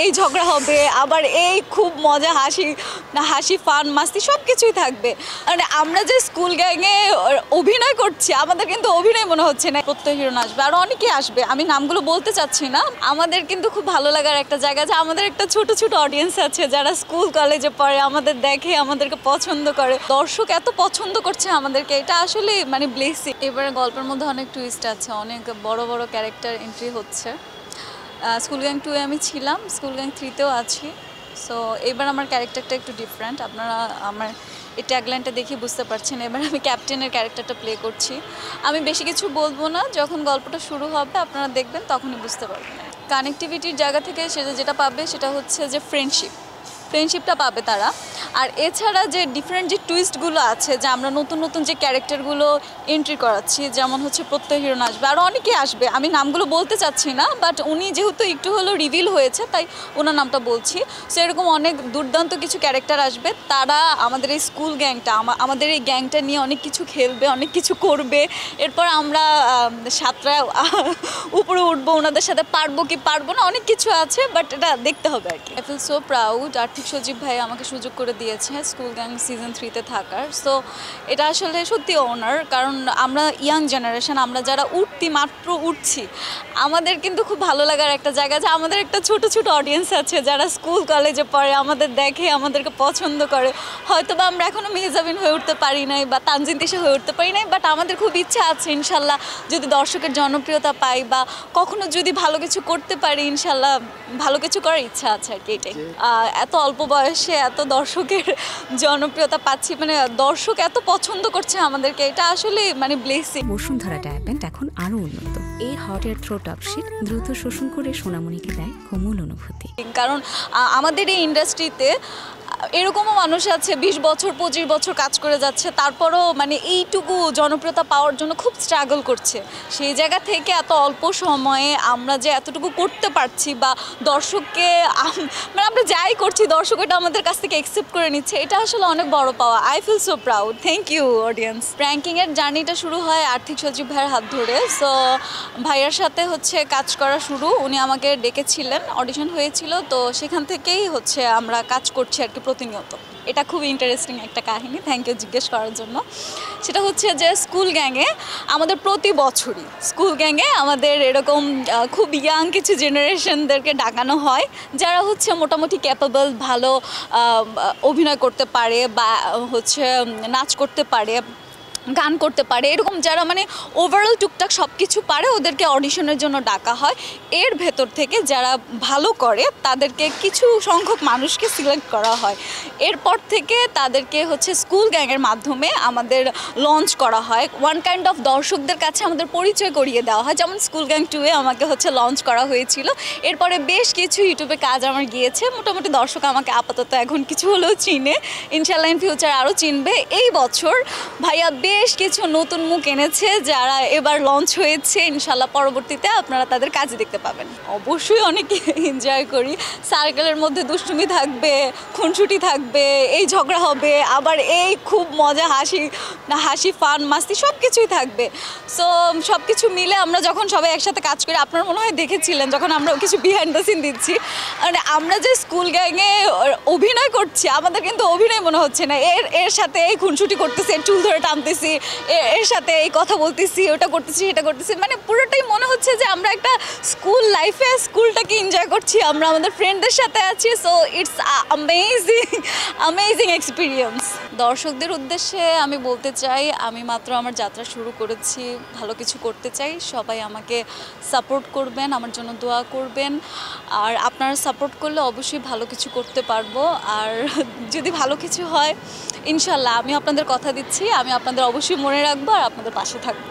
এই ঝগড়া হবে, আবার এই খুব মজা হাসি ফান মাস্তি সব কিছুই থাকবে। মানে আমরা যে স্কুল গ্যাংয়ে অভিনয় করছি, আমাদের কিন্তু অভিনয় মনে হচ্ছে না। প্রত্যয় হিরোইন আসবে, আরও অনেকেই আসবে, আমি নামগুলো বলতে চাচ্ছি না। আমাদের কিন্তু খুব ভালো লাগার একটা জায়গা যে আমাদের একটা ছোট ছোট অডিয়েন্স আছে যারা স্কুল কলেজে পড়ে, আমাদের দেখে, আমাদেরকে পছন্দ করে। দর্শক এত পছন্দ করছে আমাদেরকে, এটা আসলে মানে ব্লেসিং। এবারে গল্পের মধ্যে অনেক টুইস্ট আছে, অনেক বড় বড় ক্যারেক্টার এন্ট্রি হচ্ছে। স্কুল গ্যাং 2-এ আমি ছিলাম, স্কুল গ্যাং 3-তেও আছি। সো এবার আমার ক্যারেক্টারটা একটু ডিফারেন্ট, আপনারা আমার এই ট্যাগলাইনটা দেখে বুঝতে পারছেন। এবার আমি ক্যাপ্টেনের ক্যারেক্টারটা প্লে করছি। আমি বেশি কিছু বলবো না, যখন গল্পটা শুরু হবে আপনারা দেখবেন তখনই বুঝতে পারবেন। কানেক্টিভিটির জায়গা থেকে যেটা পাবে সেটা হচ্ছে যে ফ্রেন্ডশিপটা পাবে তারা। আর এছাড়া যে ডিফারেন্ট যে টুইস্টগুলো আছে, যে আমরা নতুন নতুন যে ক্যারেক্টারগুলো এন্ট্রি করাচ্ছি, যেমন হচ্ছে প্রত্যয় হিরোইন আসবে, আরও অনেকেই আসবে, আমি নামগুলো বলতে চাচ্ছি না, বাট উনি যেহেতু একটু হলেও রিভিল হয়েছে তাই ওনার নামটা বলছি। সো এরকম অনেক দুর্দান্ত কিছু ক্যারেক্টার আসবে, তারা আমাদের এই স্কুল গ্যাংটা, আমাদের এই গ্যাংটা নিয়ে অনেক কিছু খেলবে, অনেক কিছু করবে। এরপর আমরা সাতটা উপরে উঠবো, ওনাদের সাথে পারবো কি পারবো না, অনেক কিছু আছে, বাট এটা দেখতে হবে আর কি। আই ফিল সো প্রাউড, আর্থিক সজীব ভাই আমাকে সুযোগ করে দিয়েছে স্কুল গ্যাং সিজন 3-তে থাকার। সো এটা আসলে সত্যি অনার, কারণ আমরা ইয়াং জেনারেশন, আমরা যারা মাত্র উঠছি, আমাদের কিন্তু খুব ভালো লাগার একটা জায়গা যে আমাদের একটা ছোট ছোট অডিয়েন্স আছে যারা স্কুল কলেজে পড়ে, আমাদের দেখে, আমাদেরকে পছন্দ করে। হয়তো বা আমরা এখনও মেহজাবিন হয়ে উঠতে পারি নাই বা তানজিন তিশা হয়ে উঠতে পারি নাই, বাট আমাদের খুব ইচ্ছা আছে ইনশাল্লাহ যদি দর্শকের জনপ্রিয়তা পাই বা কখনো যদি ভালো কিছু করতে পারি, ইনশাল্লাহ ভালো কিছু করার ইচ্ছা আছে আর কি। এটাই, এত অল্প বয়সে এত দর্শকের জনপ্রিয়তা পাচ্ছি, মানে দর্শক এত পছন্দ করছে আমাদেরকে, এটা আসলে মানে ব্লেসিং। বসুন্ধরা ডায়াপেন্ট এখন আরো উন্নত। এই হট এয়ার থ্রো টপশিট দ্রুত শোষণ করে সোনামণিকে দেয় কোমল অনুভূতি। কারণ আমাদের এই ইন্ডাস্ট্রিতে এরকমও মানুষ আছে 20 বছর 25 বছর কাজ করে যাচ্ছে, তারপরও মানে এইটুকু জনপ্রিয়তা পাওয়ার জন্য খুব স্ট্রাগল করছে। সেই জায়গা থেকে এত অল্প সময়ে আমরা যে এতটুকু করতে পারছি বা দর্শককে মানে আমরা যাই করছি দর্শক এটা আমাদের কাছ থেকে অ্যাকসেপ্ট করে নিচ্ছে, এটা আসলে অনেক বড় পাওয়া। I feel so proud, thank you audience. র্যাঙ্কিংয়ের জার্নিটা শুরু হয় আর্থিক সজীব ভাইয়ের হাত ধরে। সো ভাইয়ার সাথে হচ্ছে কাজ করা শুরু, উনি আমাকে ডেকেছিলেন, অডিশন হয়েছিল, তো সেখান থেকেই হচ্ছে আমরা কাজ করছি আর কি প্রতিনিয়ত। এটা খুব ইন্টারেস্টিং একটা কাহিনী, থ্যাংক ইউ জিজ্ঞেস করার জন্য। সেটা হচ্ছে যে স্কুল গ্যাংয়ে আমাদের প্রতি বছরই স্কুল গ্যাংয়ে আমাদের এরকম খুব ইয়াং কিছু জেনারেশনদেরকে ডাকানো হয়, যারা হচ্ছে মোটামুটি ক্যাপেবল, ভালো অভিনয় করতে পারে বা হচ্ছে নাচ করতে পারে, গান করতে পারে, এরকম যারা মানে ওভারঅল টুকটাক সব কিছু পারে, ওদেরকে অডিশনের জন্য ডাকা হয়। এর ভেতর থেকে যারা ভালো করে তাদেরকে কিছু সংখ্যক মানুষকে সিলেক্ট করা হয়। এরপর থেকে তাদেরকে হচ্ছে স্কুল গ্যাংয়ের মাধ্যমে আমাদের লঞ্চ করা হয়, ওয়ান কাইন্ড অফ দর্শকদের কাছে আমাদের পরিচয় করিয়ে দেওয়া হয়। যেমন স্কুল গ্যাং 2-এ আমাকে হচ্ছে লঞ্চ করা হয়েছিল, এরপরে বেশ কিছু ইউটিউবে কাজ আমার গিয়েছে, মোটামুটি দর্শক আমাকে আপাতত এখন কিছু হলেও চিনে, ইনশাল্লাহ ইন ফিউচার আরও চিনবে। এই বছর ভাইয়া বেশ কিছু নতুন মুখ এনেছে যারা এবার লঞ্চ হয়েছে, ইনশাল্লাহ পরবর্তীতে আপনারা তাদের কাজ দেখতে পাবেন। অবশ্যই অনেক এনজয় করি, সার্কেলের মধ্যে দুষ্টুমি থাকবে, খুনসুটি থাকবে, এই ঝগড়া হবে, আবার এই খুব মজা হাসি ফান মাস্তি সব কিছুই থাকবে। সো সব কিছু মিলে আমরা যখন সবাই একসাথে কাজ করি, আপনারা মনে হয় দেখেছিলেন যখন আমরা কিছু বিহাইন্ড দ্য সিন দিচ্ছি, মানে আমরা যে স্কুল গ্যাংয়ে অভিনয় করছি, আমাদের কিন্তু অভিনয় মনে হচ্ছে না। এর সাথে এই খুনসুটি করতেছি, চুল ধরে টানতেছি, এর সাথে এই কথা বলতেছি, ওটা করতেছি, এটা করতেছি, মানে পুরোটাই মনে হচ্ছে যে আমরা একটা স্কুল লাইফে স্কুলটাকে এনজয় করছি, আমরা আমাদের ফ্রেন্ডদের সাথে আছি। So it's amazing experience. দর্শকদের উদ্দেশ্যে আমি বলতে চাই, আমি মাত্র আমার যাত্রা শুরু করেছি, ভালো কিছু করতে চাই, সবাই আমাকে সাপোর্ট করবেন, আমার জন্য দোয়া করবেন, আর আপনারা সাপোর্ট করলে অবশ্যই ভালো কিছু করতে পারবো। আর যদি ভালো কিছু হয় ইনশাল্লাহ আমি আপনাদের কথা দিচ্ছি, আমি আপনাদের অবশ্যই মনে রাখবো আর আপনাদের পাশে থাকবো।